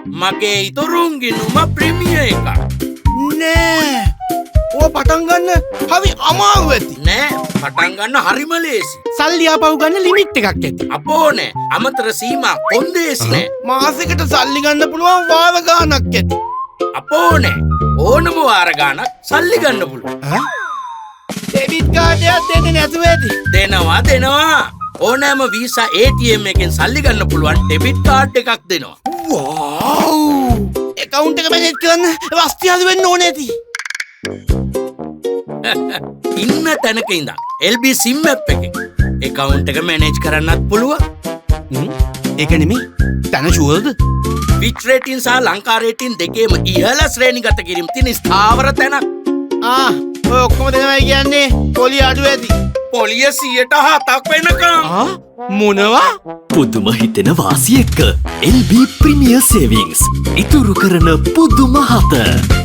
මගේ ඉතුරුන් ගිනුම ප්‍රිමිය එක. නෑ ඕ පටන් ගන්න හරි අමාරු ඇති. නෑ පටන් ගන්න හරිම ලේසි. සල්ලි ආපහු ගන්න ලිමිට් එකක් ඇති. අපෝ නෑ අමතර සීමා කොන්දේසි නෑ. මාසෙකට සල්ලි ගන්න පුළුවන් වාර ගාණක් ඇති. අපෝ නෑ ඕනම වාර ගාණක් සල්ලි ගන්න පුළුවන්. ඩෙබිට් කාඩයක් දෙන්නේ නැතුව ඇති. දෙනවා. ඕනෑම වීසා ATM එකෙන් සල්ලි ගන්න පුළුවන් ඩෙබිට් කාඩ් එකක් දෙනවා. වව්! account එක මැනේජ් කරන්න වස්තියාදු වෙන්න ඕනේ ඇති. ඉන්න තැනක ඉඳන් LB SIM app එකෙන් account එක මැනේජ් කරන්නත් පුළුවන්. ඒක නෙමෙයි. තන ෂුවර්ද? Fitch rating සහ ලංකා rating දෙකේම ඉහළ ශ්‍රේණිගත කිරීම තියෙන ස්ථාවර තැනක්. ඔය ඔක්කොම දෙනවයි කියන්නේ පොලිය අඩු ඇති. පොලිය 107ක් වෙනකම්. මොනවා? පුදුම හිතෙන වාසි එක්ක LB ප්‍රීමියර් සේවිංග්ස් ඉතුරු කරන පුදුම හත.